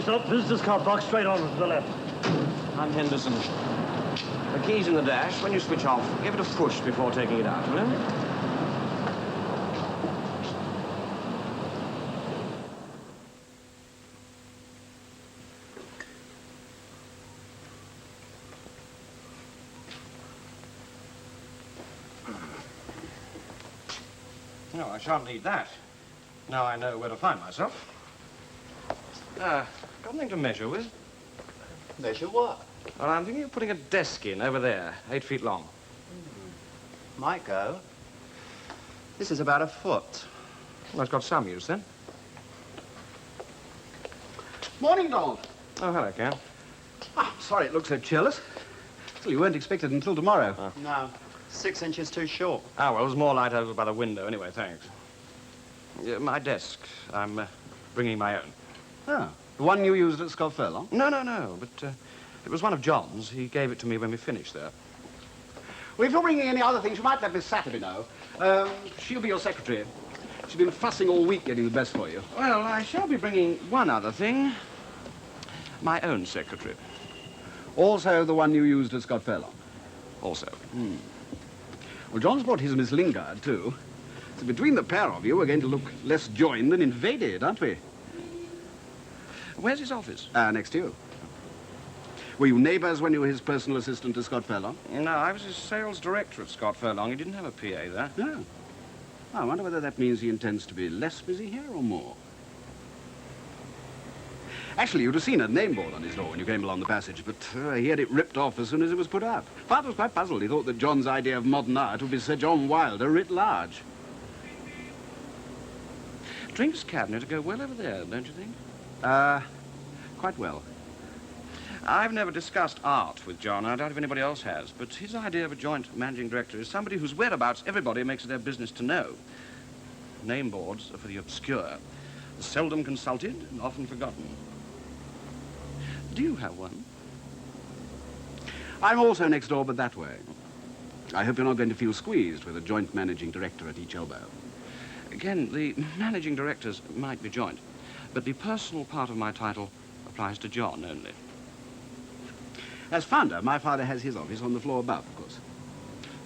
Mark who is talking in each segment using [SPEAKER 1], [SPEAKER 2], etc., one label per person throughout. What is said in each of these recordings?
[SPEAKER 1] yourself. Visitor's car box straight on to the left.
[SPEAKER 2] I'm Henderson. The key's in the dash. When you switch off, give it a push before taking it out, will you? No, I shan't need that. Now I know where to find myself. Got anything to measure with?
[SPEAKER 3] Measure what?
[SPEAKER 2] Well, I'm thinking of putting a desk in over there, 8 feet long.
[SPEAKER 3] Might go. This is about a foot.
[SPEAKER 2] Well, it's got some use, then.
[SPEAKER 3] Morning, Donald.
[SPEAKER 2] Oh, hello, Ken.
[SPEAKER 3] Sorry it looks so cheerless. Still, you weren't expected until tomorrow. No, 6 inches too short.
[SPEAKER 2] Ah, well, there's more light over by the window. Anyway, thanks. My desk. I'm bringing my own.
[SPEAKER 3] Oh, the one you used at Scott Furlong?
[SPEAKER 2] No, but it was one of John's. He gave it to me when we finished there.
[SPEAKER 3] Well, if you're bringing any other things, you might let Miss Saturday know. She'll be your secretary. She's been fussing all week getting the best for you.
[SPEAKER 2] Well, I shall be bringing one other thing. My own secretary.
[SPEAKER 3] Also the one you used at Scott Furlong?
[SPEAKER 2] Also.
[SPEAKER 3] Well, John's brought his Miss Lingard, too. So between the pair of you, we're going to look less joined than invaded, aren't we?
[SPEAKER 2] Where's his office?
[SPEAKER 3] Next to you. Were you neighbours when you were his personal assistant to Scott Furlong?
[SPEAKER 2] No, I was his sales director at Scott Furlong. He didn't have a PA there.
[SPEAKER 3] No. I wonder whether that means he intends to be less busy here or more. Actually, you'd have seen a name board on his door when you came along the passage, but he had it ripped off as soon as it was put up. Father was quite puzzled. He thought that John's idea of modern art would be Sir John Wilder writ large.
[SPEAKER 2] Drinks cabinet to go well over there, don't you think?
[SPEAKER 3] Quite well.
[SPEAKER 2] I've never discussed art with John. I doubt if anybody else has, but his idea of a joint managing director is somebody whose whereabouts everybody makes it their business to know. Name boards are for the obscure, seldom consulted and often forgotten. Do you have one?
[SPEAKER 3] I'm also next door, but that way. I hope you're not going to feel squeezed with a joint managing director at each elbow.
[SPEAKER 2] Again, the managing directors might be joint, but the personal part of my title applies to John only.
[SPEAKER 3] As founder, my father has his office on the floor above, of course.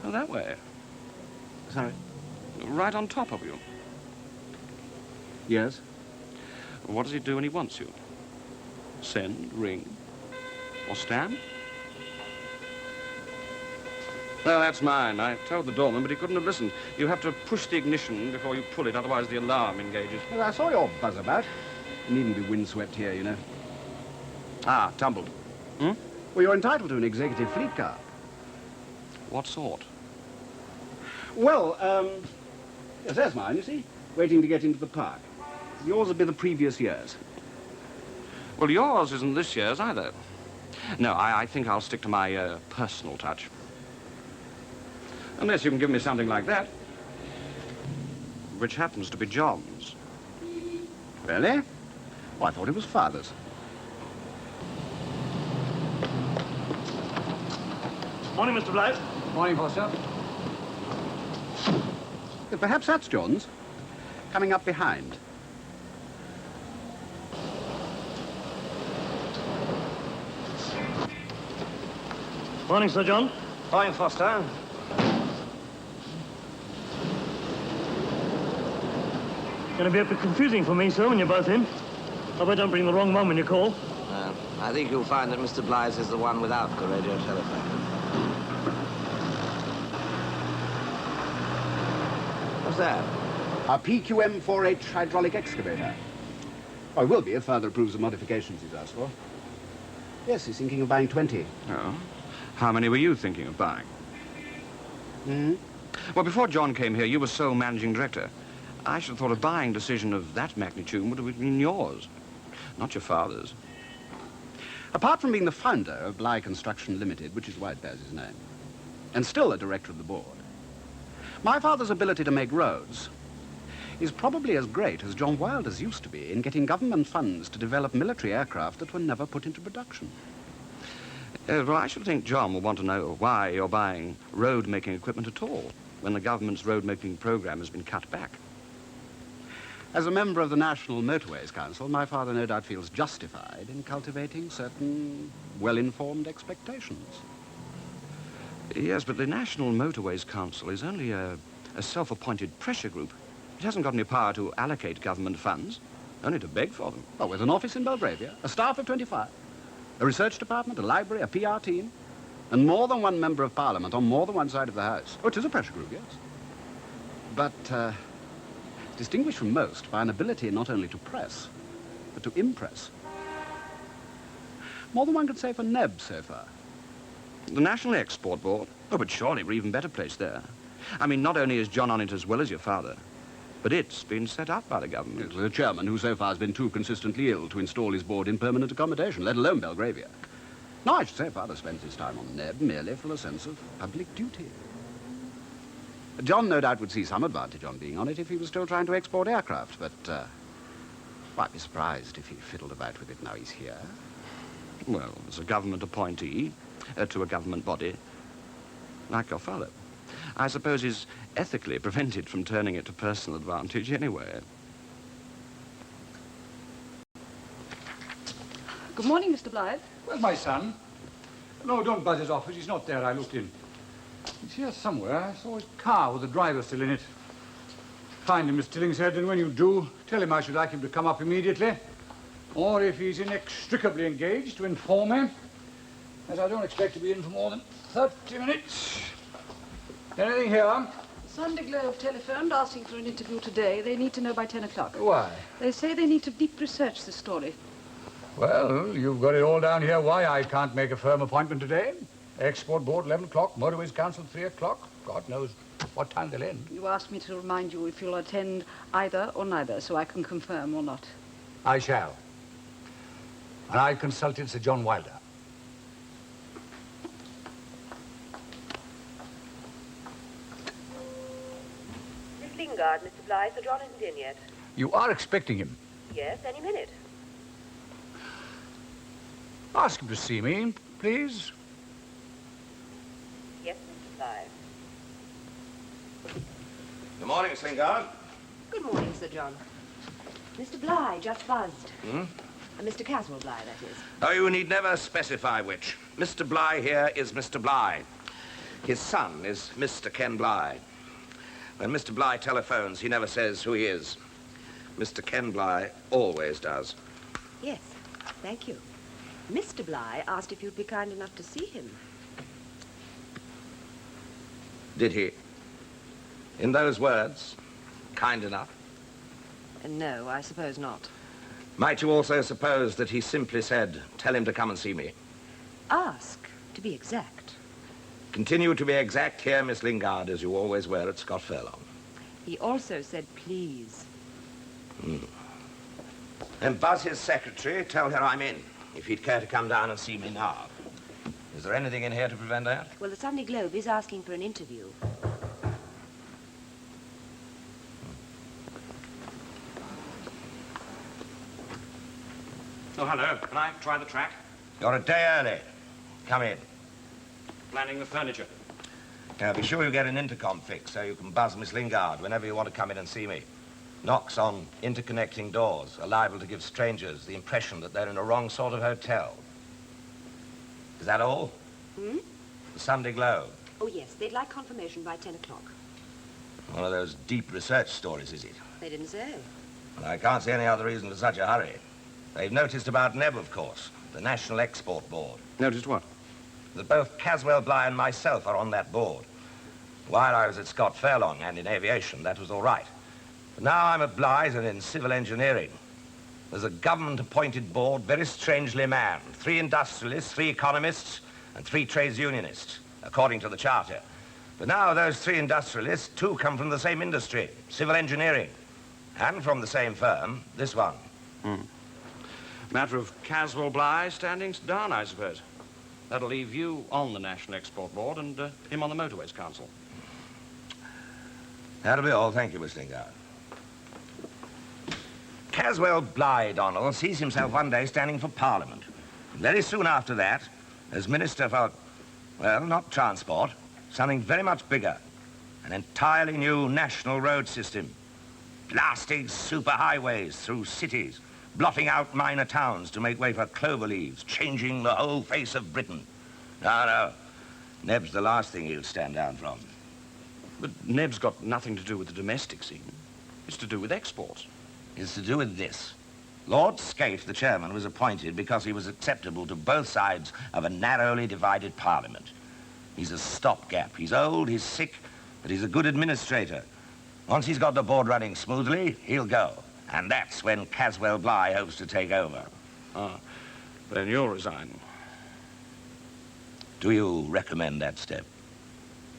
[SPEAKER 2] Oh, that way?
[SPEAKER 3] Sorry?
[SPEAKER 2] Right on top of you?
[SPEAKER 3] Yes?
[SPEAKER 2] What does he do when he wants you? Send, ring, or stamp? No, that's mine. I told the doorman, but he couldn't have listened. You have to push the ignition before you pull it, otherwise the alarm engages.
[SPEAKER 3] Well, I saw your buzz about. You needn't be windswept here, you know.
[SPEAKER 2] Ah, tumbled.
[SPEAKER 3] Well, you're entitled to an executive fleet car.
[SPEAKER 2] What sort?
[SPEAKER 3] Well, yes, there's mine, you see, waiting to get into the park. Yours will be the previous year's.
[SPEAKER 2] Well, yours isn't this year's either. No, I think I'll stick to my personal touch. Unless you can give me something like that. Which happens to be John's.
[SPEAKER 3] Really? Oh, I thought it was father's.
[SPEAKER 1] Morning, Mr. Blythe.
[SPEAKER 3] Morning, Foster. Perhaps that's John's. Coming up behind.
[SPEAKER 1] Morning, Sir John.
[SPEAKER 2] Morning, Foster.
[SPEAKER 1] Going to be a bit confusing for me, sir, when you're both in. Hope I don't bring the wrong one when you call.
[SPEAKER 4] I think you'll find that Mr. Blythe is the one without the radio telephone. What's that?
[SPEAKER 3] A PQM-4H hydraulic excavator. Oh, it will be if father approves the modifications he's asked for. Yes, he's thinking of buying 20.
[SPEAKER 2] Oh? How many were you thinking of buying? Well, before John came here, you were sole managing director. I should have thought a buying decision of that magnitude would have been yours, not your father's.
[SPEAKER 3] Apart from being the founder of Bly Construction Limited, which is why it bears his name, and still a director of the board, my father's ability to make roads is probably as great as John Wilder's used to be in getting government funds to develop military aircraft that were never put into production.
[SPEAKER 2] Well, I should think John will want to know why you're buying road-making equipment at all, when the government's road-making program has been cut back.
[SPEAKER 3] As a member of the National Motorways Council, my father no doubt feels justified in cultivating certain well-informed expectations.
[SPEAKER 2] Yes, but the National Motorways Council is only a self-appointed pressure group. It hasn't got any power to allocate government funds, only to beg for them.
[SPEAKER 3] Oh, with an office in Belgravia, a staff of 25, a research department, a library, a PR team, and more than one member of Parliament on more than one side of the House. Oh, it is a pressure group, yes. But distinguished from most by an ability not only to press, but to impress. More than one could say for NEB so far.
[SPEAKER 2] The National Export Board? Oh, but surely we're even better placed there. I mean, not only is John on it as well as your father, but it's been set up by the government.
[SPEAKER 3] Yes, with a chairman who so far has been too consistently ill to install his board in permanent accommodation, let alone Belgravia. No, I should say father spends his time on NEB merely for a sense of public duty. John no doubt would see some advantage on being on it if he was still trying to export aircraft, but I'd be surprised if he fiddled about with it now he's here.
[SPEAKER 2] Well, as a government appointee to a government body, like your father, I suppose he's ethically prevented from turning it to personal advantage anyway.
[SPEAKER 5] Good morning, Mr. Blythe.
[SPEAKER 6] Where's my son? No, don't buzz his office. He's not there. I looked in. He's here somewhere. I saw his car with the driver still in it. Find him, Miss Tillingshead, and when you do, tell him I should like him to come up immediately. Or if he's inextricably engaged, to inform me, as I don't expect to be in for more than 30 minutes. Anything here?
[SPEAKER 5] Sunday Globe telephoned asking for an interview today. They need to know by 10 o'clock.
[SPEAKER 6] Why?
[SPEAKER 5] They say they need to deep research the story.
[SPEAKER 6] Well, you've got it all down here why I can't make a firm appointment today. Export Board, 11 o'clock. Motorways Council, 3 o'clock. God knows what time they'll end.
[SPEAKER 5] You asked me to remind you if you'll attend either or neither, so I can confirm or not.
[SPEAKER 6] I shall. And I consulted Sir John Wilder.
[SPEAKER 7] Miss Lingard, Mr. Blythe, Sir John isn't in yet.
[SPEAKER 6] You are expecting him.
[SPEAKER 7] Yes, any minute.
[SPEAKER 6] Ask him to see me, please.
[SPEAKER 7] Yes, Mr. Blythe.
[SPEAKER 2] Good morning, Miss Lingard.
[SPEAKER 8] Good morning, Sir John. Mr. Bligh just buzzed. Mr. Caswell Bligh, that is.
[SPEAKER 9] Oh, you need never specify which. Mr. Bligh here is Mr. Bligh. His son is Mr. Ken Bligh. When Mr. Bligh telephones, he never says who he is. Mr. Ken Bligh always does.
[SPEAKER 8] Yes, thank you. Mr. Bligh asked if you'd be kind enough to see him.
[SPEAKER 9] Did he? In those words, kind enough?
[SPEAKER 8] No, I suppose not.
[SPEAKER 9] Might you also suppose that he simply said, tell him to come and see me?
[SPEAKER 8] Ask, to be exact.
[SPEAKER 9] Continue to be exact here, Miss Lingard, as you always were at Scott Furlong.
[SPEAKER 8] He also said please.
[SPEAKER 9] And buzz his secretary, tell her I'm in, if he'd care to come down and see me now. Is there anything in here to prevent that?
[SPEAKER 8] Well, the Sunday Globe is asking for an interview.
[SPEAKER 2] Oh, hello. Can I try the track?
[SPEAKER 9] You're a day early. Come in.
[SPEAKER 2] Planning the furniture.
[SPEAKER 9] Now, be sure you get an intercom fixed so you can buzz Miss Lingard whenever you want to come in and see me. Knocks on interconnecting doors are liable to give strangers the impression that they're in a wrong sort of hotel. Is that all? The Sunday Globe.
[SPEAKER 8] Oh, yes, they'd like confirmation by 10 o'clock.
[SPEAKER 9] One of those deep research stories, is it?
[SPEAKER 8] They didn't say.
[SPEAKER 9] Well, I can't see any other reason for such a hurry. They've noticed about NEB, of course, the National Export Board.
[SPEAKER 2] Noticed what?
[SPEAKER 9] That both Caswell Bligh and myself are on that board. While I was at Scott Furlong and in aviation, that was all right. But now I'm at Bligh's and in civil engineering. There's a government-appointed board, very strangely manned. 3 industrialists, 3 economists, and 3 trades unionists, according to the charter. But now those 3 industrialists, 2 come from the same industry, civil engineering, and from the same firm, this one.
[SPEAKER 2] Matter of Caswell Bligh standing down, I suppose. That'll leave you on the National Export Board and him on the Motorways Council.
[SPEAKER 9] That'll be all. Thank you, Miss Lingard. Caswell Bligh, Donald, sees himself one day standing for Parliament. Very soon after that, as Minister for, well, not transport, something very much bigger. An entirely new national road system. blasting superhighways through cities, blotting out minor towns to make way for clover leaves, changing the whole face of Britain. No. Neb's the last thing he'll stand down from.
[SPEAKER 2] But Neb's got nothing to do with the domestic scene. It's to do with exports.
[SPEAKER 9] It's to do with this. Lord Scaife, the chairman, was appointed because he was acceptable to both sides of a narrowly divided parliament. He's a stopgap. He's old, he's sick, but he's a good administrator. Once he's got the board running smoothly, he'll go. And that's when Caswell Bligh hopes to take over.
[SPEAKER 2] Then you'll resign.
[SPEAKER 9] Do you recommend that step?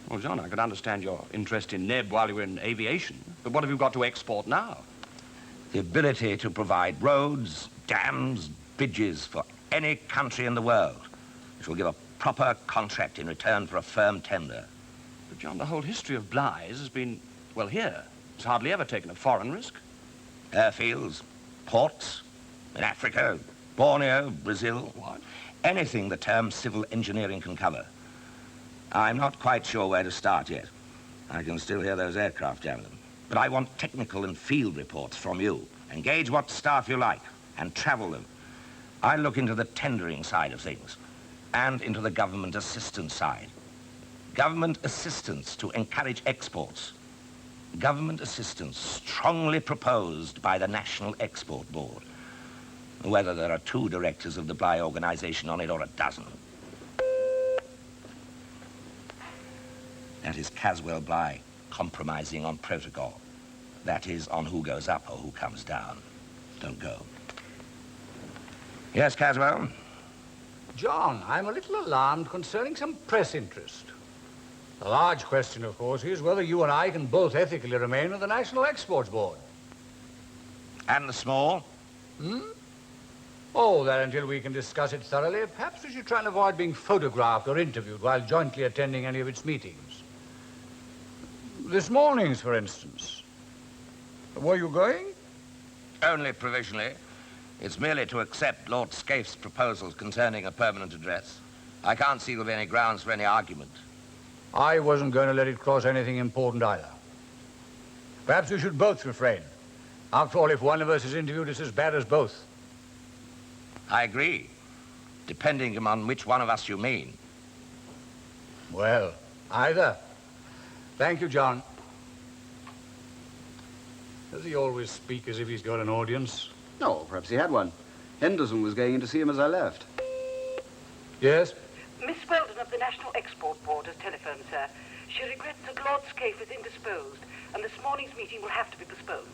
[SPEAKER 2] Well, John, I could understand your interest in Neb while you were in aviation, but what have you got to export now?
[SPEAKER 9] The ability to provide roads, dams, bridges for any country in the world, which will give a proper contract in return for a firm tender.
[SPEAKER 2] But, John, the whole history of Bligh's has been, well, here. It's hardly ever taken a foreign risk.
[SPEAKER 9] Airfields, ports, in Africa, Borneo, Brazil.
[SPEAKER 2] What?
[SPEAKER 9] Anything the term civil engineering can cover. I'm not quite sure where to start yet. I can still hear those aircraft jamming them. But I want technical and field reports from you. Engage what staff you like and travel them. I look into the tendering side of things and into the government assistance side. Government assistance to encourage exports. Government assistance strongly proposed by the National Export Board. Whether there are 2 directors of the Bligh organization on it or a dozen. That is Caswell Bligh compromising on protocol. That is on who goes up or who comes down. Don't go. Yes, Caswell?
[SPEAKER 6] John, I'm a little alarmed concerning some press interest. The large question, of course, is whether you and I can both ethically remain on the National Exports Board.
[SPEAKER 9] And the small?
[SPEAKER 6] Oh, that until we can discuss it thoroughly, perhaps we should try and avoid being photographed or interviewed while jointly attending any of its meetings. This morning's, for instance. Were you going?
[SPEAKER 9] Only provisionally. It's merely to accept Lord Scaife's proposals concerning a permanent address. I can't see there'll be any grounds for any argument.
[SPEAKER 6] I wasn't going to let it cross anything important either. Perhaps we should both refrain. After all, if one of us is interviewed, it's as bad as both.
[SPEAKER 9] I agree, depending upon which one of us you mean.
[SPEAKER 6] Well, either. Thank you, John. Does he always speak as if he's got an audience?
[SPEAKER 3] No, perhaps he had one. Henderson was going in to see him as I left.
[SPEAKER 6] Yes?
[SPEAKER 7] Miss Weldon of the National Export Board has telephoned, sir. She regrets that Lord Scaife is indisposed, and this morning's meeting will have to be postponed.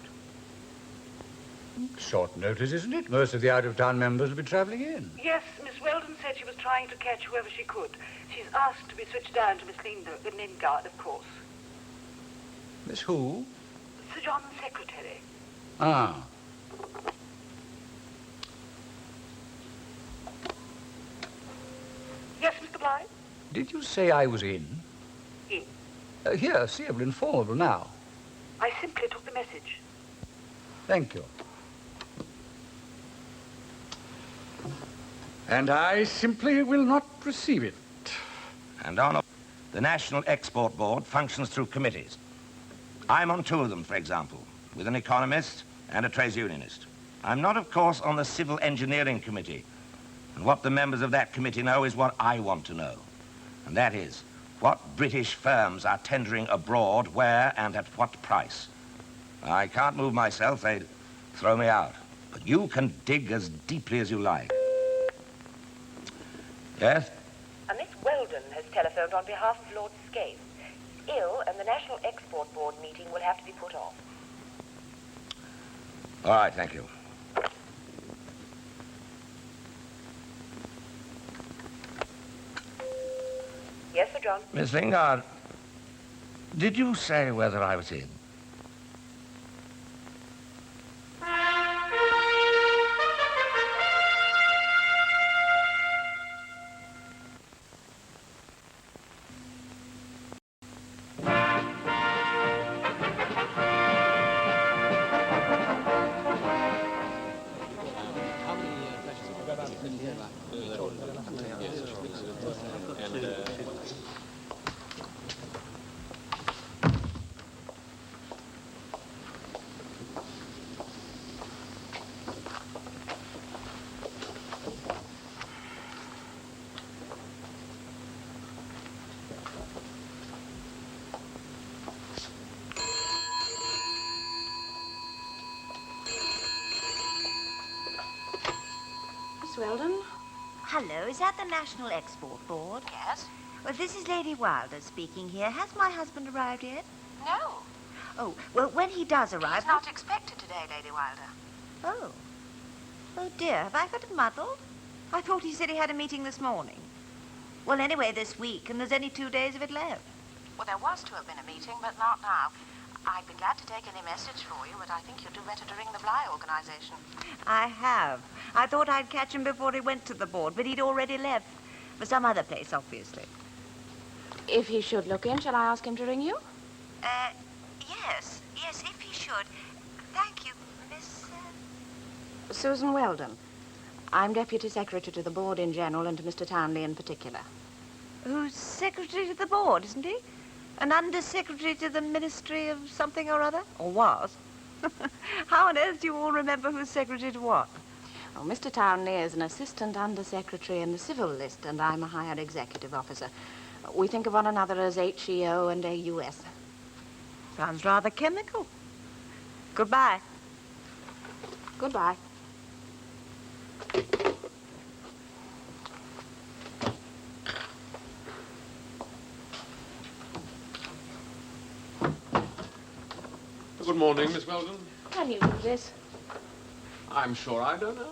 [SPEAKER 6] Short notice, isn't it? Most of the out-of-town members will be travelling in.
[SPEAKER 7] Yes, Miss Weldon said she was trying to catch whoever she could. She's asked to be switched down to Miss Lingard, of course.
[SPEAKER 6] Miss who?
[SPEAKER 7] Sir John's secretary.
[SPEAKER 6] Ah.
[SPEAKER 7] Yes, Mr. Bligh?
[SPEAKER 6] Did you say I was in?
[SPEAKER 7] In.
[SPEAKER 6] Here, seeable, informable now.
[SPEAKER 7] I simply took the message.
[SPEAKER 6] Thank you. And I simply will not receive it.
[SPEAKER 9] And on the National Export Board functions through committees. I'm on 2 of them, for example, with an economist and a trades unionist. I'm not, of course, on the Civil Engineering Committee. And what the members of that committee know is what I want to know. And that is, what British firms are tendering abroad, where and at what price. I can't move myself, they'd throw me out. But you can dig as deeply as you like. Yes?
[SPEAKER 7] Miss Weldon has telephoned on behalf of Lord Scaife. Ill, and the National Export Board meeting will have to be put off.
[SPEAKER 9] All right, thank you.
[SPEAKER 7] Yes, Sir John?
[SPEAKER 9] Miss Lingard, did you say whether I was in?
[SPEAKER 10] Hello, is that the National Export Board?
[SPEAKER 11] Yes?
[SPEAKER 10] Well, this is Lady Wilder speaking here. Has my husband arrived yet?
[SPEAKER 11] No.
[SPEAKER 10] Oh, well, when he does arrive...
[SPEAKER 11] He's not expected today, Lady Wilder.
[SPEAKER 10] Oh. Oh, dear. Have I got it muddled? I thought he said he had a meeting this morning. Well, anyway, this week, and there's only 2 days of it left.
[SPEAKER 11] Well, there was to have been a meeting, but not now. I'd be glad to take any message for you, but I think you'd do better to ring the Bly organization.
[SPEAKER 10] I have. I thought I'd catch him before he went to the board, but he'd already left. For some other place, obviously.
[SPEAKER 11] If he should look in, shall I ask him to ring you?
[SPEAKER 10] Yes. Yes, if he should. Thank you, Miss...
[SPEAKER 11] Susan Weldon. I'm Deputy Secretary to the board in general and to Mr. Townley in particular.
[SPEAKER 10] Who's secretary to the board, isn't he? An under-secretary to the Ministry of something or other? Or was? How on earth do you all remember who's secretary to what?
[SPEAKER 11] Oh, Mr. Townley is an assistant under-secretary in the civil list, and I'm a higher executive officer. We think of one another as HEO and AUS.
[SPEAKER 10] Sounds rather chemical. Goodbye.
[SPEAKER 11] Goodbye.
[SPEAKER 12] Good morning, Miss Weldon.
[SPEAKER 11] Can you do this?
[SPEAKER 12] I'm sure I don't know.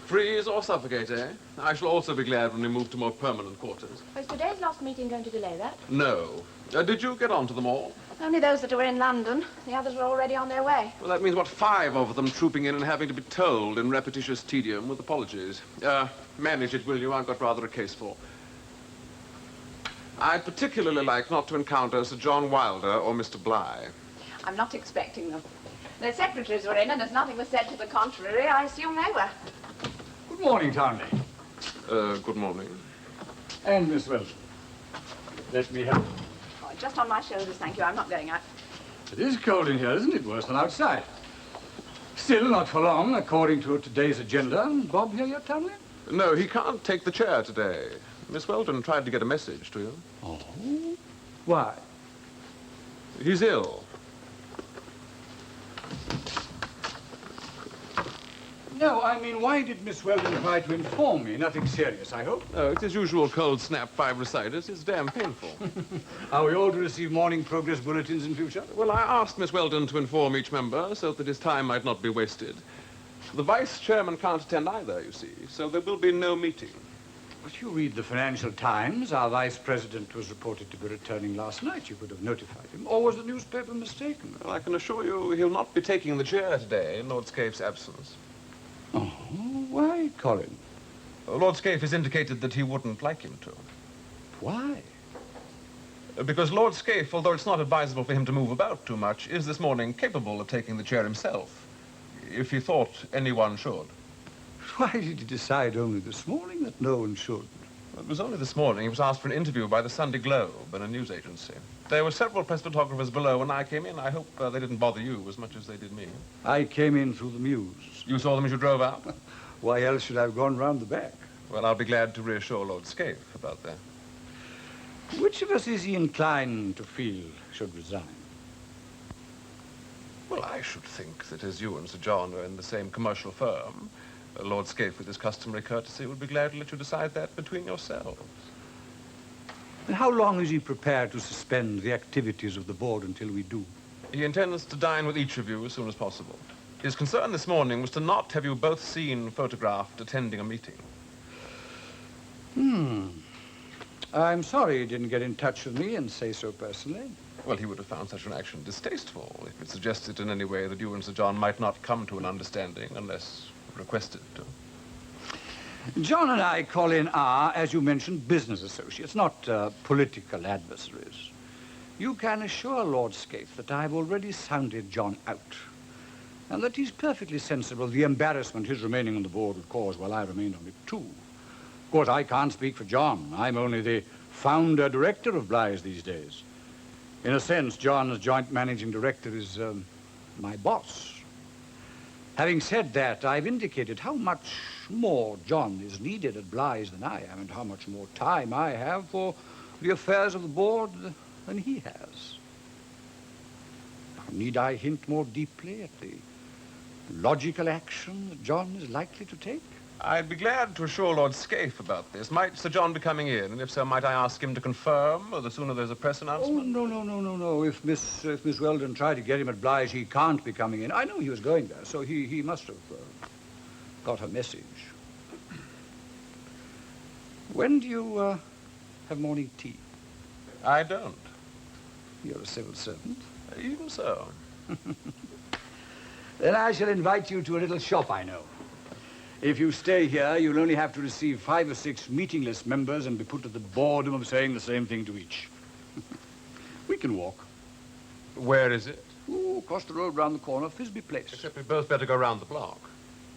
[SPEAKER 12] Freeze or suffocate, eh? I shall also be glad when we move to more permanent quarters.
[SPEAKER 11] Was today's last meeting going to delay that?
[SPEAKER 12] No. Did you get on to them all?
[SPEAKER 11] Only those that were in London. The others were already on their way.
[SPEAKER 12] Well, that means, what, 5 of them trooping in and having to be told in repetitious tedium with apologies. Manage it, will you? I've got rather a case for. I'd particularly like not to encounter Sir John Wilder or Mr. Bly.
[SPEAKER 11] I'm not expecting them. Their secretaries were in, and as nothing was said to the contrary, I assume they were.
[SPEAKER 6] Good morning, Townley.
[SPEAKER 12] Good morning.
[SPEAKER 6] And Miss Wilson. Let me help.
[SPEAKER 11] Oh, just on my shoulders, thank you. I'm not going out.
[SPEAKER 6] It is cold in here, isn't it? Worse than outside. Still, not for long, according to today's agenda. Bob here yet, Townley?
[SPEAKER 12] No, he can't take the chair today. Miss Weldon tried to get a message to you.
[SPEAKER 6] Oh? Why?
[SPEAKER 12] He's ill.
[SPEAKER 6] No, I mean, why did Miss Weldon try to inform me? Nothing serious, I hope.
[SPEAKER 12] Oh, it's his usual cold snap 5 reciters. It's damn painful.
[SPEAKER 6] Are we all to receive morning progress bulletins in future?
[SPEAKER 12] Well, I asked Miss Weldon to inform each member so that his time might not be wasted. The vice chairman can't attend either, you see, so there will be no meeting.
[SPEAKER 6] But you read the Financial Times. Our vice president was reported to be returning last night. You could have notified him. Or was the newspaper mistaken?
[SPEAKER 12] Well, I can assure you he'll not be taking the chair today in Lord Scaife's absence.
[SPEAKER 6] Oh, why, Colin?
[SPEAKER 9] Lord Scaife has indicated that he wouldn't like him to.
[SPEAKER 6] Why?
[SPEAKER 9] Because Lord Scaife, although it's not advisable for him to move about too much, is this morning capable of taking the chair himself, if he thought anyone should.
[SPEAKER 6] Why did he decide only this morning that no one should?
[SPEAKER 9] Well, it was only this morning he was asked for an interview by the Sunday Globe and a news agency. There were several press photographers below when I came in. I hope they didn't bother you as much as they did me.
[SPEAKER 6] I came in through the mews.
[SPEAKER 9] You saw them as you drove out?
[SPEAKER 6] Why else should I have gone round the back?
[SPEAKER 9] Well, I'll be glad to reassure Lord Scaife about that.
[SPEAKER 6] Which of us is he inclined to feel should resign?
[SPEAKER 9] Well, I should think that as you and Sir John are in the same commercial firm, Lord Scaife, with his customary courtesy, would be glad to let you decide that between yourselves.
[SPEAKER 6] And how long is he prepared to suspend the activities of the board until we do?
[SPEAKER 9] He intends to dine with each of you as soon as possible. His concern this morning was to not have you both seen photographed attending a meeting.
[SPEAKER 6] I'm sorry he didn't get in touch with me and say so personally.
[SPEAKER 9] Well, he would have found such an action distasteful if it suggested in any way that you and Sir John might not come to an understanding unless requested to.
[SPEAKER 6] John and I, Colin, are, as you mentioned, business associates, not political adversaries. You can assure Lord Scaife that I've already sounded John out, and that he's perfectly sensible of the embarrassment his remaining on the board would cause while I remain on it, too. Of course, I can't speak for John. I'm only the founder-director of Bly's these days. In a sense, John, as joint managing director, is my boss. Having said that, I've indicated how much more John is needed at Bly's than I am, and how much more time I have for the affairs of the board than he has. Need I hint more deeply at the logical action that John is likely to take?
[SPEAKER 12] I'd be glad to assure Lord Scaife about this. Might Sir John be coming in? And if so, might I ask him to confirm, or the sooner there's a press announcement?
[SPEAKER 6] Oh, no. If Miss Weldon tried to get him at Blige, he can't be coming in. I know he was going there, so he must have got her message. When do you have morning tea?
[SPEAKER 12] I don't.
[SPEAKER 6] You're a civil servant?
[SPEAKER 12] Even so.
[SPEAKER 6] Then I shall invite you to a little shop I know. If you stay here, you'll only have to receive 5 or 6 meeting list members and be put to the boredom of saying the same thing to each. We can walk.
[SPEAKER 12] Where is it?
[SPEAKER 6] Oh, across the road round the corner, Fisby Place.
[SPEAKER 12] Except we'd both better go round the block.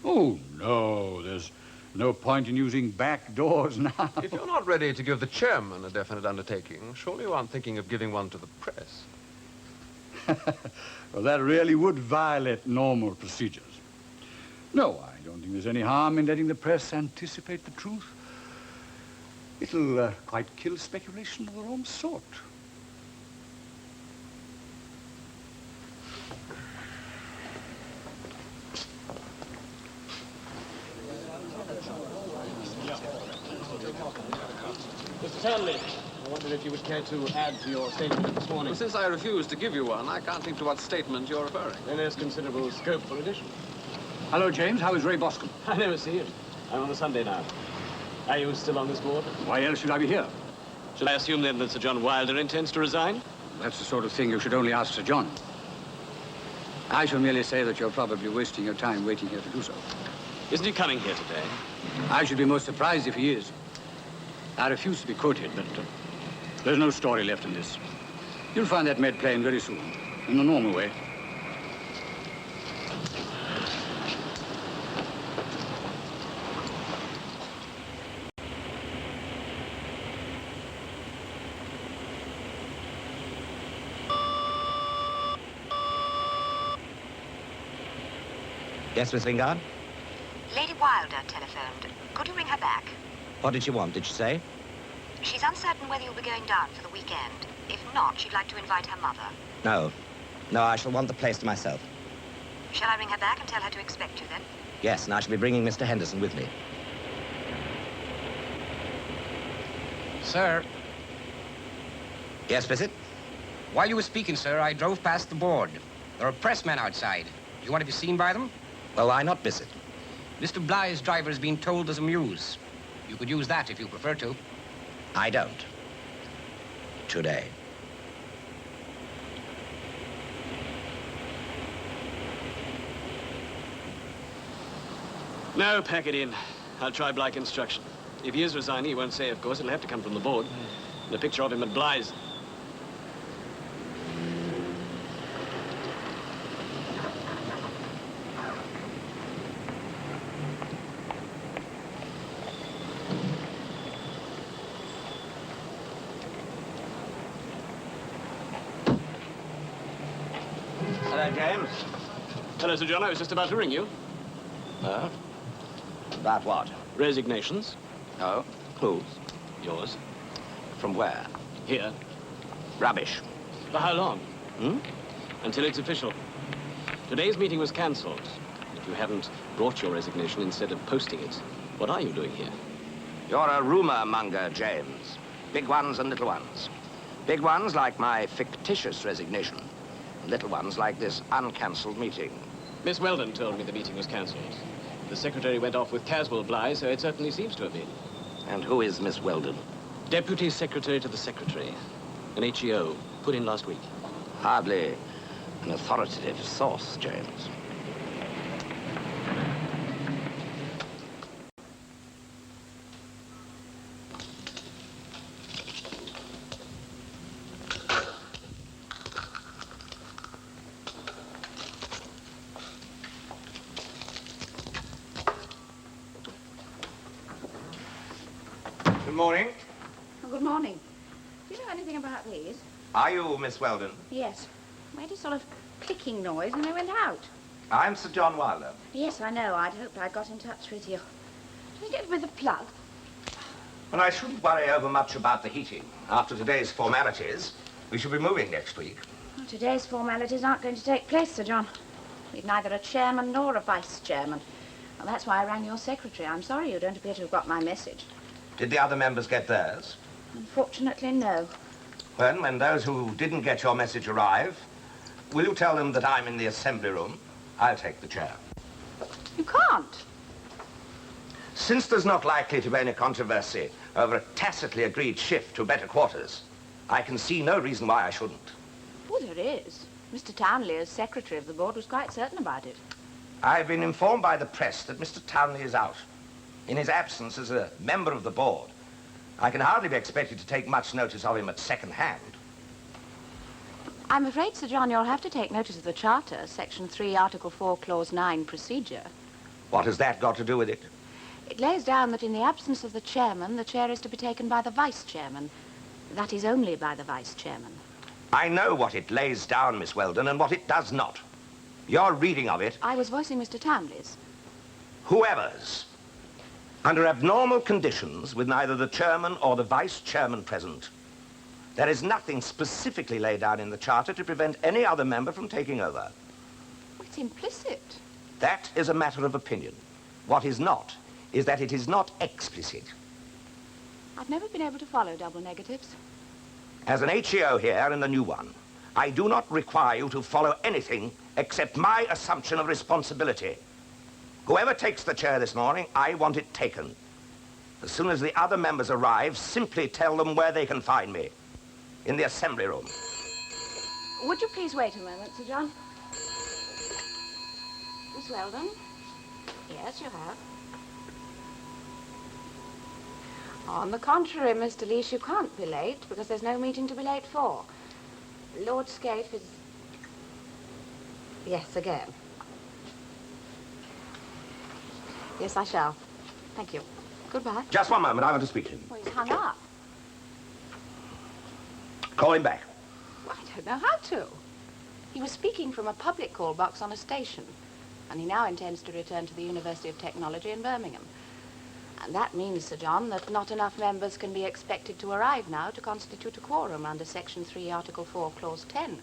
[SPEAKER 6] Oh, no, there's no point in using back doors now.
[SPEAKER 12] If you're not ready to give the chairman a definite undertaking, surely you aren't thinking of giving one to the press.
[SPEAKER 6] Well, that really would violate normal procedures. No, I don't think there's any harm in letting the press anticipate the truth. It'll quite kill speculation of the wrong sort.
[SPEAKER 13] Mr. Townley, I wondered if you would care to add to your statement this morning.
[SPEAKER 12] Well, since I refused to give you one, I can't think to what statement you're referring.
[SPEAKER 13] Then there's considerable scope for addition.
[SPEAKER 6] Hello, James. How is Ray Boscombe?
[SPEAKER 13] I never see him. I'm on a Sunday now. Are you still on this board?
[SPEAKER 6] Why else should I be here?
[SPEAKER 13] Should I assume then that Sir John Wilder intends to resign?
[SPEAKER 6] That's the sort of thing you should only ask Sir John. I shall merely say that you're probably wasting your time waiting here to do so.
[SPEAKER 13] Isn't he coming here today?
[SPEAKER 6] I should be most surprised if he is. I refuse to be quoted, but there's no story left in this. You'll find that made plain very soon, in the normal way.
[SPEAKER 9] Yes, Miss Lingard?
[SPEAKER 14] Lady Wilder telephoned. Could you ring her back?
[SPEAKER 9] What did she want? Did she say?
[SPEAKER 14] She's uncertain whether you'll be going down for the weekend. If not, she'd like to invite her mother.
[SPEAKER 9] No. No, I shall want the place to myself.
[SPEAKER 14] Shall I ring her back and tell her to expect you then?
[SPEAKER 9] Yes, and I shall be bringing Mr. Henderson with me.
[SPEAKER 15] Sir.
[SPEAKER 9] Yes, Bissett?
[SPEAKER 15] While you were speaking, sir, I drove past the board. There are pressmen outside. Do you want to be seen by them?
[SPEAKER 9] Well, why not, Bissett?
[SPEAKER 15] Mr. Bligh's driver has been told there's a muse. You could use that if you prefer to.
[SPEAKER 9] I don't. Today.
[SPEAKER 13] No, pack it in. I'll try Bligh Construction. If he is resigning, he won't say, of course. It'll have to come from the board. And a picture of him at Bligh's.
[SPEAKER 9] Hello, James.
[SPEAKER 13] Hello, Sir John. I was just about to ring you.
[SPEAKER 9] About what?
[SPEAKER 13] Resignations.
[SPEAKER 9] Oh? Whose?
[SPEAKER 13] Yours.
[SPEAKER 9] From where?
[SPEAKER 13] Here.
[SPEAKER 9] Rubbish.
[SPEAKER 13] For how long? Until it's official. Today's meeting was cancelled. If you haven't brought your resignation instead of posting it, what are you doing here?
[SPEAKER 9] You're a rumor monger, James. Big ones and little ones. Big ones like my fictitious resignation. Little ones like this uncancelled meeting.
[SPEAKER 13] Miss Weldon told me the meeting was cancelled. The secretary went off with Caswell Bligh, so it certainly seems to have been.
[SPEAKER 9] And who is Miss Weldon?
[SPEAKER 13] Deputy Secretary to the Secretary. An HEO, put in last week.
[SPEAKER 9] Hardly an authoritative source, James.
[SPEAKER 16] Good morning.
[SPEAKER 11] Oh, good morning. Do you know anything about these?
[SPEAKER 16] Are you Miss Weldon?
[SPEAKER 11] Yes. Made a sort of clicking noise and they went out.
[SPEAKER 16] I'm Sir John Wilder.
[SPEAKER 11] Yes, I know. I'd hoped I got in touch with you. Did you get it with a plug?
[SPEAKER 16] Well, I shouldn't worry over much about the heating. After today's formalities, we shall be moving next week.
[SPEAKER 11] Well, today's formalities aren't going to take place, Sir John. We've neither a chairman nor a vice-chairman. Well, that's why I rang your secretary. I'm sorry you don't appear to have got my message.
[SPEAKER 9] Did the other members get theirs?
[SPEAKER 11] Unfortunately, no.
[SPEAKER 9] When those who didn't get your message arrive, will you tell them that I'm in the assembly room? I'll take the chair.
[SPEAKER 11] You can't.
[SPEAKER 9] Since there's not likely to be any controversy over a tacitly agreed shift to better quarters, I can see no reason why I shouldn't.
[SPEAKER 11] Oh, there is. Mr. Townley, as secretary of the board, was quite certain about it.
[SPEAKER 9] I've been informed by the press that Mr. Townley is out. In his absence as a member of the board, I can hardly be expected to take much notice of him at second hand.
[SPEAKER 11] I'm afraid, Sir John, you'll have to take notice of the Charter, Section 3, Article 4, Clause 9, procedure.
[SPEAKER 9] What has that got to do with it?
[SPEAKER 11] It lays down that in the absence of the chairman, the chair is to be taken by the vice-chairman. That is only by the vice-chairman.
[SPEAKER 9] I know what it lays down, Miss Weldon, and what it does not. Your reading of it...
[SPEAKER 11] I was voicing Mr. Townley's.
[SPEAKER 9] Whoever's. Under abnormal conditions, with neither the chairman or the vice-chairman present, there is nothing specifically laid down in the Charter to prevent any other member from taking over.
[SPEAKER 11] It's implicit.
[SPEAKER 9] That is a matter of opinion. What is not is that it is not explicit.
[SPEAKER 11] I've never been able to follow double negatives.
[SPEAKER 9] As an HEO here in the new one, I do not require you to follow anything except my assumption of responsibility. Whoever takes the chair this morning, I want it taken. As soon as the other members arrive, simply tell them where they can find me. In the assembly room.
[SPEAKER 11] Would you please wait a moment, Sir John? Miss Weldon? Yes, you have. On the contrary, Mr. Leash, you can't be late because there's no meeting to be late for. Lord Scaife is... Yes, again. Yes, I shall. Thank you. Goodbye.
[SPEAKER 9] Just one moment. I want to speak to him.
[SPEAKER 11] Well, he's hung up.
[SPEAKER 9] Call him back.
[SPEAKER 11] Well, I don't know how to. He was speaking from a public call box on a station, and he now intends to return to the University of Technology in Birmingham. And that means, Sir John, that not enough members can be expected to arrive now to constitute a quorum under Section 3, Article 4, Clause 10,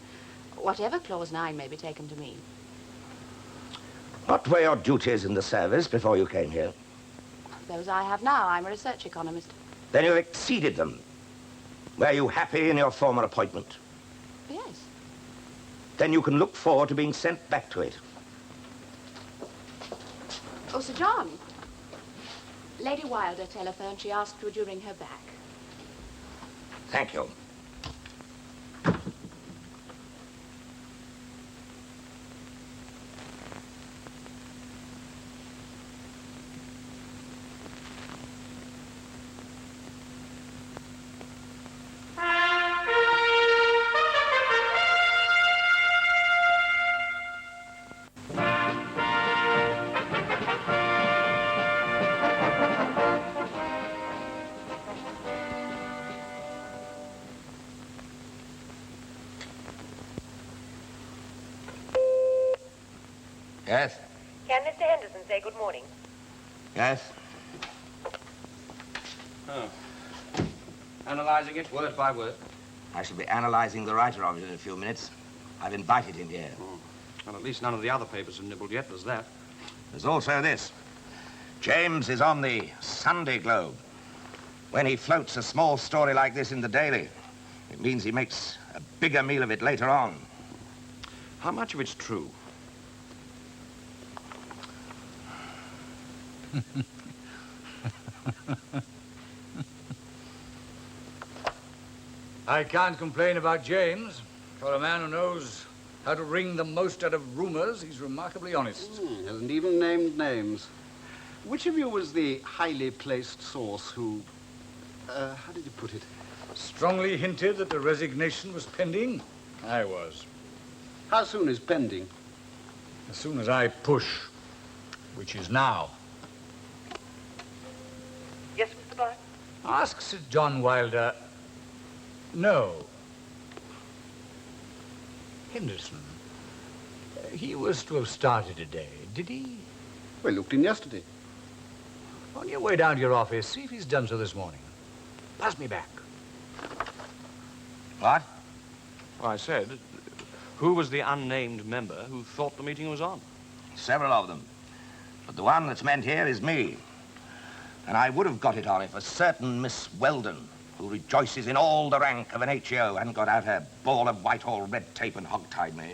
[SPEAKER 11] whatever Clause 9 may be taken to mean.
[SPEAKER 9] What were your duties in the service before you came here?
[SPEAKER 11] Those I have now. I'm a research economist.
[SPEAKER 9] Then you exceeded them. Were you happy in your former appointment?
[SPEAKER 11] Yes.
[SPEAKER 9] Then you can look forward to being sent back to it.
[SPEAKER 11] Oh, Sir John. Lady Wilder telephoned. She asked would you ring her back.
[SPEAKER 9] Thank you. Yes?
[SPEAKER 8] Can Mr. Henderson say good morning?
[SPEAKER 9] Yes?
[SPEAKER 2] Oh. Analyzing it word by word?
[SPEAKER 9] I shall be analyzing the writer of it in a few minutes. I've invited him here.
[SPEAKER 2] Oh. Well, at least none of the other papers have nibbled yet, there's that.
[SPEAKER 9] There's also this. James is on the Sunday Globe. When he floats a small story like this in the Daily, it means he makes a bigger meal of it later on.
[SPEAKER 2] How much of it's true?
[SPEAKER 6] I can't complain about James. For a man who knows how to wring the most out of rumors, he's remarkably honest.
[SPEAKER 3] Hasn't even named names. Which of you was the highly placed source who, how did you put it?
[SPEAKER 6] Strongly hinted that the resignation was pending? I was.
[SPEAKER 3] How soon is pending?
[SPEAKER 6] As soon as I push, which is now.
[SPEAKER 7] Yes, Mr. Blythe?
[SPEAKER 6] Ask Sir John Wilder. No. Henderson. He was to have started today, did he?
[SPEAKER 3] We looked in yesterday.
[SPEAKER 6] On your way down to your office, see if he's done so this morning. Pass me back.
[SPEAKER 9] What?
[SPEAKER 2] Well, I said, Who was the unnamed member who thought the meeting was on?
[SPEAKER 9] Several of them. But the one that's meant here is me. And I would have got it on if a certain Miss Weldon, who rejoices in all the rank of an HEO, hadn't got out her ball of Whitehall red tape and hogtied me.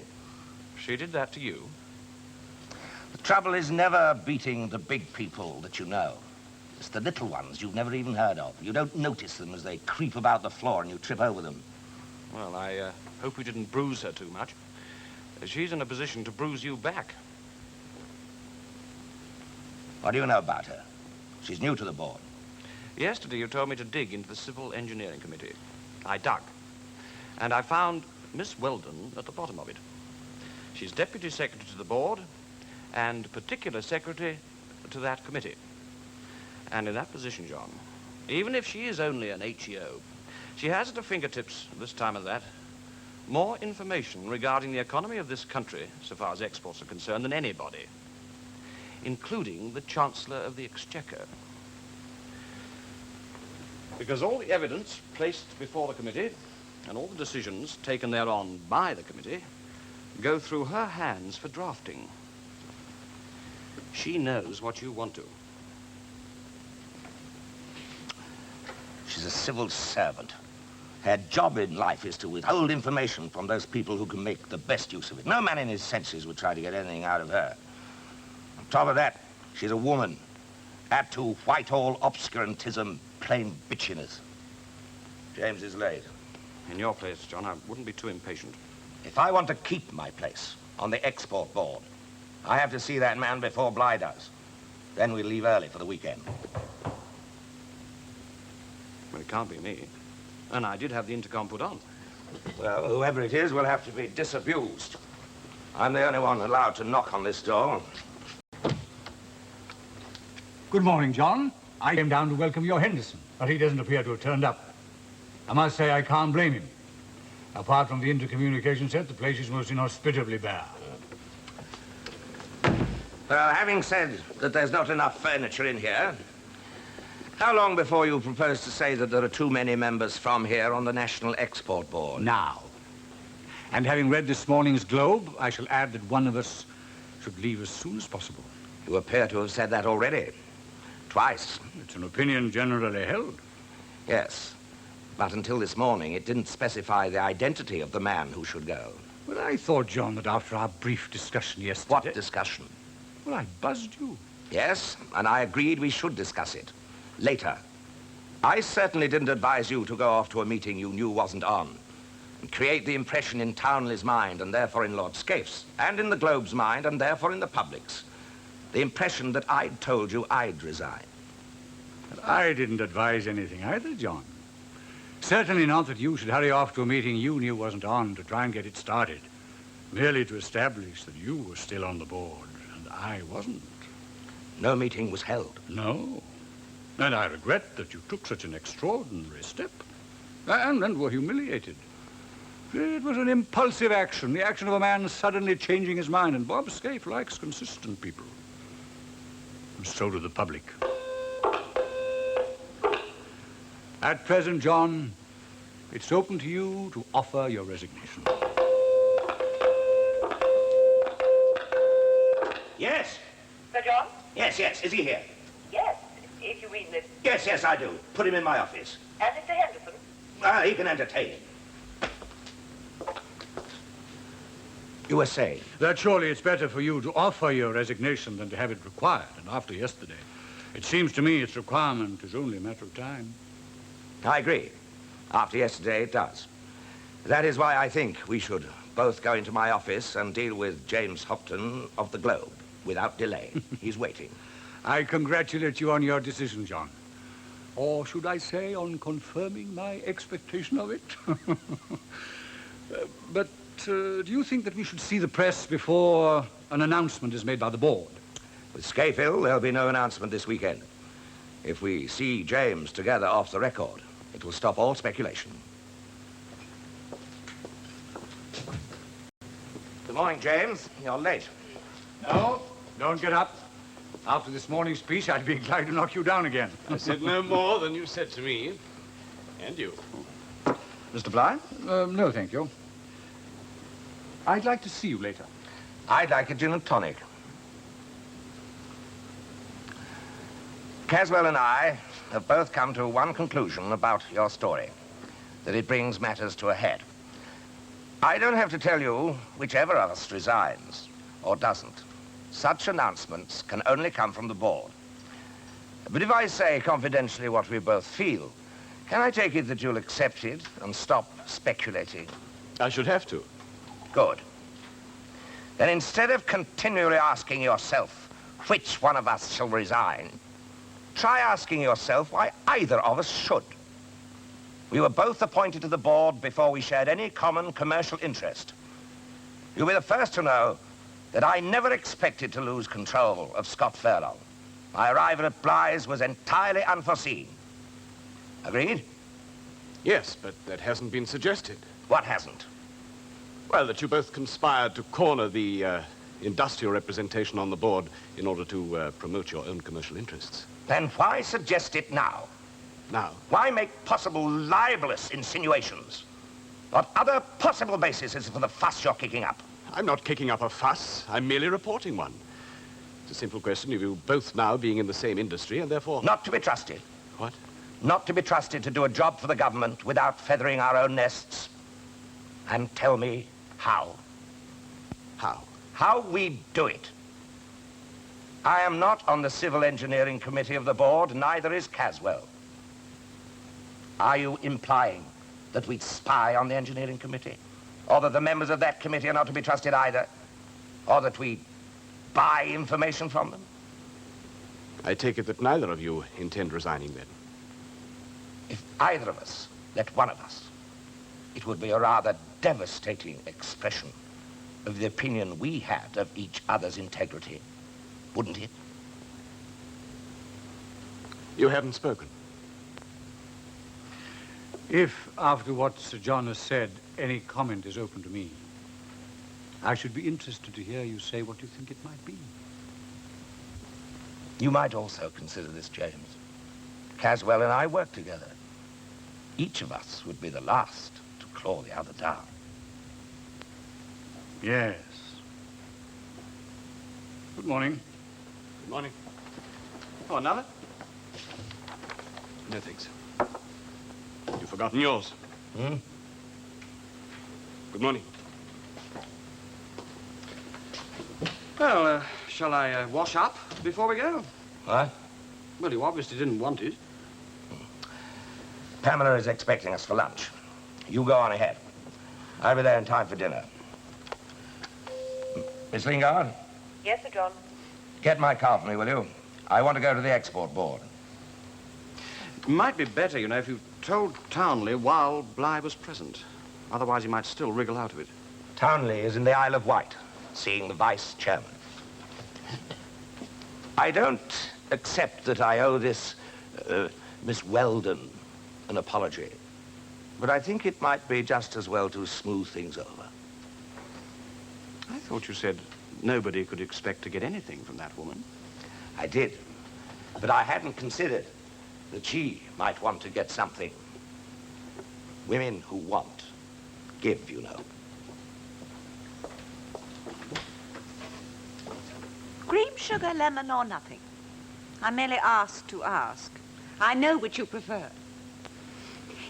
[SPEAKER 2] She did that to you?
[SPEAKER 9] The trouble is never beating the big people that you know. It's the little ones you've never even heard of. You don't notice them as they creep about the floor and you trip over them.
[SPEAKER 2] Well, I hope we didn't bruise her too much. She's in a position to bruise you back.
[SPEAKER 9] What do you know about her? She's new to the board.
[SPEAKER 2] Yesterday you told me to dig into the Civil Engineering Committee. I dug. And I found Miss Weldon at the bottom of it. She's Deputy Secretary to the board and particular secretary to that committee. And in that position, John, even if she is only an HEO, she has at her fingertips, this time of that, more information regarding the economy of this country, so far as exports are concerned, than anybody, including the Chancellor of the Exchequer. Because all the evidence placed before the committee and all the decisions taken thereon by the committee go through her hands for drafting. She knows what you want to.
[SPEAKER 9] She's a civil servant. Her job in life is to withhold information from those people who can make the best use of it. No man in his senses would try to get anything out of her. On top of that, she's a woman. Add to Whitehall obscurantism, plain bitchiness. James is late.
[SPEAKER 2] In your place, John, I wouldn't be too impatient.
[SPEAKER 9] If I want to keep my place on the export board, I have to see that man before Bly does. Then we'll leave early for the weekend.
[SPEAKER 2] Well, it can't be me. And I did have the intercom put on.
[SPEAKER 9] Well, whoever it is will have to be disabused. I'm the only one allowed to knock on this door.
[SPEAKER 6] Good morning, John. I came down to welcome your Henderson, but he doesn't appear to have turned up. I must say I can't blame him. Apart from the intercommunication set, the place is most inhospitably bare.
[SPEAKER 9] Well, having said that there's not enough furniture in here, how long before you propose to say that there are too many members from here on the National Export Board?
[SPEAKER 6] Now. And having read this morning's Globe, I shall add that one of us should leave as soon as possible.
[SPEAKER 9] You appear to have said that already. Twice.
[SPEAKER 6] It's an opinion generally held.
[SPEAKER 9] Yes. But until this morning, it didn't specify the identity of the man who should go.
[SPEAKER 6] Well, I thought, John, that after our brief discussion yesterday...
[SPEAKER 9] What discussion?
[SPEAKER 6] Well, I buzzed you.
[SPEAKER 9] Yes, and I agreed we should discuss it. Later. I certainly didn't advise you to go off to a meeting you knew wasn't on and create the impression in Townley's mind and therefore in Lord Scaife's and in the Globe's mind and therefore in the public's. The impression that I'd told you I'd resign.
[SPEAKER 6] But I didn't advise anything either, John. Certainly not that you should hurry off to a meeting you knew wasn't on to try and get it started, merely to establish that you were still on the board and I wasn't.
[SPEAKER 9] No meeting was held.
[SPEAKER 6] No. And I regret that you took such an extraordinary step and were humiliated. It was an impulsive action, the action of a man suddenly changing his mind, and Bob Scaife likes consistent people. And so do the public. At present, John, it's open to you to offer your resignation.
[SPEAKER 9] Yes?
[SPEAKER 7] Sir John?
[SPEAKER 9] Yes, is he here?
[SPEAKER 7] Yes, if you mean this.
[SPEAKER 9] Yes, I do. Put him in my office.
[SPEAKER 7] And Mr. Henderson?
[SPEAKER 9] He can entertain him. You were saying?
[SPEAKER 6] That surely it's better for you to offer your resignation than to have it required. And after yesterday, it seems to me its requirement is only a matter of time.
[SPEAKER 9] I agree. After yesterday, it does. That is why I think we should both go into my office and deal with James Hopton of the Globe without delay. He's waiting.
[SPEAKER 6] I congratulate you on your decision, John. Or should I say on confirming my expectation of it? But do you think that we should see the press before an announcement is made by the board?
[SPEAKER 9] With Scaife ill, there'll be no announcement this weekend. If we see James together off the record, it will stop all speculation. Good morning, James. You're late.
[SPEAKER 6] No, don't get up. After this morning's speech, I'd be glad to knock you down again.
[SPEAKER 13] I said no more than you said to me. And you.
[SPEAKER 6] Mr. Bly? No, thank you. I'd like to see you later.
[SPEAKER 9] I'd like a gin and tonic. Caswell and I have both come to one conclusion about your story, that it brings matters to a head. I don't have to tell you whichever of us resigns or doesn't. Such announcements can only come from the board. But if I say confidentially what we both feel, can I take it that you'll accept it and stop speculating?
[SPEAKER 13] I should have to.
[SPEAKER 9] Good. Then instead of continually asking yourself which one of us shall resign, try asking yourself why either of us should. We were both appointed to the board before we shared any common commercial interest. You'll be the first to know that I never expected to lose control of Scott Furlong. My arrival at Blythe was entirely unforeseen. Agreed?
[SPEAKER 13] Yes, but that hasn't been suggested.
[SPEAKER 9] What hasn't?
[SPEAKER 13] Well, that you both conspired to corner the industrial representation on the board in order to promote your own commercial interests.
[SPEAKER 9] Then why suggest it now?
[SPEAKER 13] Now?
[SPEAKER 9] Why make possible libelous insinuations? What other possible basis is for the fuss you're kicking up?
[SPEAKER 13] I'm not kicking up a fuss. I'm merely reporting one. It's a simple question of you both now being in the same industry and therefore...
[SPEAKER 9] Not to be trusted.
[SPEAKER 13] What?
[SPEAKER 9] Not to be trusted to do a job for the government without feathering our own nests. And tell me how.
[SPEAKER 13] How?
[SPEAKER 9] How we do it. I am not on the Civil Engineering Committee of the board, neither is Caswell. Are you implying that we spy on the Engineering Committee? Or that the members of that committee are not to be trusted either? Or that we buy information from them?
[SPEAKER 13] I take it that neither of you intend resigning then.
[SPEAKER 9] If either of us let one of us, it would be a rather devastating expression of the opinion we had of each other's integrity, wouldn't it?
[SPEAKER 13] You haven't spoken.
[SPEAKER 6] If, after what Sir John has said, any comment is open to me, I should be interested to hear you say what you think it might be.
[SPEAKER 9] You might also consider this, James. Caswell and I work together. Each of us would be the last to claw the other down.
[SPEAKER 6] Yes. Good morning.
[SPEAKER 13] Good morning.
[SPEAKER 2] Oh, another?
[SPEAKER 13] No, thanks. You've forgotten yours.
[SPEAKER 9] Hmm?
[SPEAKER 13] Good morning.
[SPEAKER 2] Well, shall I wash up before we go?
[SPEAKER 9] What?
[SPEAKER 2] Well, you obviously didn't want it.
[SPEAKER 9] Pamela is expecting us for lunch. You go on ahead. I'll be there in time for dinner. Miss Lingard,
[SPEAKER 10] Yes, Sir John.
[SPEAKER 9] get my car for me, will you? I want to go to the export board.
[SPEAKER 2] It might be better, you know, if you told Townley while Bligh was present. Otherwise, he might still wriggle out of it.
[SPEAKER 9] Townley is in the Isle of Wight, seeing the vice chairman. I don't accept that I owe this Miss Weldon an apology, but I think it might be just as well to smooth things over.
[SPEAKER 2] I thought you said nobody could expect to get anything from that woman.
[SPEAKER 9] I did, but I hadn't considered that she might want to get something. Women who want, give, you know.
[SPEAKER 10] Cream, sugar, lemon, or nothing. I merely asked to ask. I know what you prefer.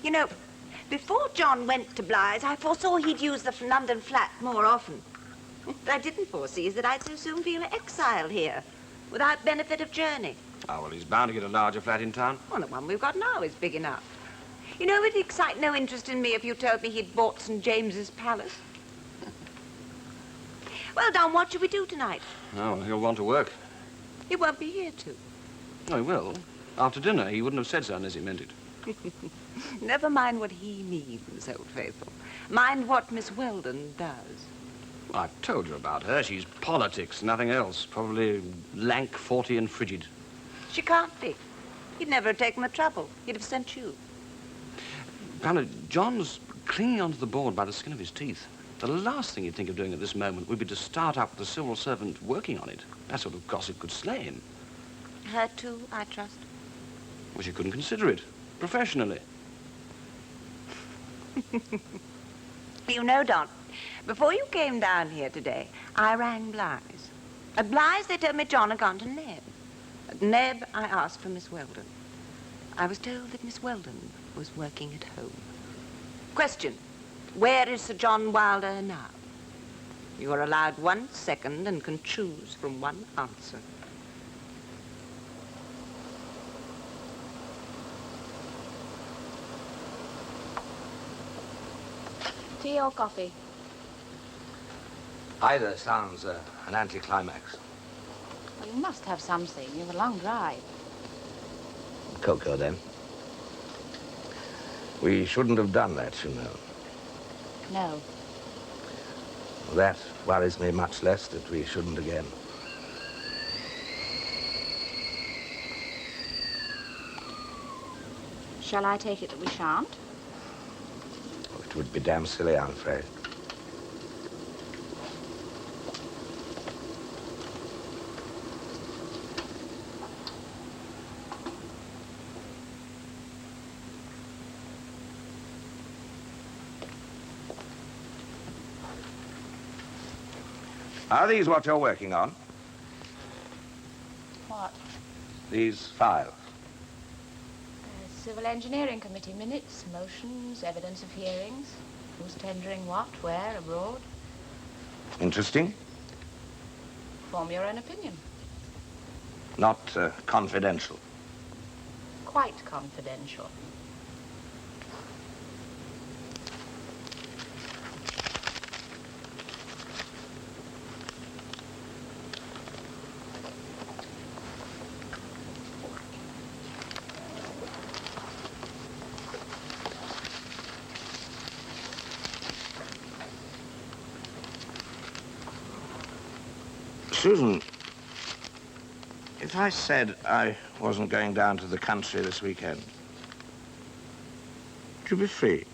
[SPEAKER 10] You know, before John went to Blythe, I foresaw he'd use the London flat more often. What I didn't foresee is that I'd so soon feel exiled here, without benefit of journey.
[SPEAKER 2] Oh, well, he's bound to get a larger flat in town.
[SPEAKER 10] Well, the one we've got now is big enough. You know, it'd excite no interest in me if you told me he'd bought St. James's Palace. Well, Don, what shall we do tonight?
[SPEAKER 2] Oh, well, he'll want to work.
[SPEAKER 10] He won't be here to.
[SPEAKER 2] Oh, he will. After dinner, he wouldn't have said so unless he meant it.
[SPEAKER 10] Never mind what he means, old faithful. Mind what Miss Weldon does.
[SPEAKER 2] I've told you about her. She's politics, nothing else. Probably lank, 40, and frigid.
[SPEAKER 10] She can't be. He'd never have taken the trouble. He'd have sent you.
[SPEAKER 2] Pamela, John's clinging onto the board by the skin of his teeth. The last thing he'd think of doing at this moment would be to start up with a civil servant working on it. That sort of gossip could slay him.
[SPEAKER 10] Her too, I trust.
[SPEAKER 2] Well, she couldn't consider it. Professionally.
[SPEAKER 10] You know, Don, Before you came down here today, I rang Bly's. At Bly's, they told me John had gone to Neb. At Neb, I asked for Miss Weldon. I was told that Miss Weldon was working at home. Question, where is Sir John Wilder now? You are allowed 1 second and can choose from one answer.
[SPEAKER 11] Tea or coffee?
[SPEAKER 9] Either sounds an anticlimax.
[SPEAKER 11] Well, you must have something. You have a long drive.
[SPEAKER 9] Cocoa, then. We shouldn't have done that, you know.
[SPEAKER 11] No.
[SPEAKER 9] That worries me much less that we shouldn't again.
[SPEAKER 11] Shall I take it that we shan't?
[SPEAKER 9] It would be damn silly, I'm afraid. Are these what you're working on?
[SPEAKER 11] What?
[SPEAKER 9] These files?
[SPEAKER 11] Civil Engineering Committee minutes, motions, evidence of hearings. Who's tendering what, where, abroad.
[SPEAKER 9] Interesting?
[SPEAKER 11] Form your own opinion.
[SPEAKER 9] Not confidential.
[SPEAKER 11] Quite confidential.
[SPEAKER 9] Susan, if I said I wasn't going down to the country this weekend, would you be free?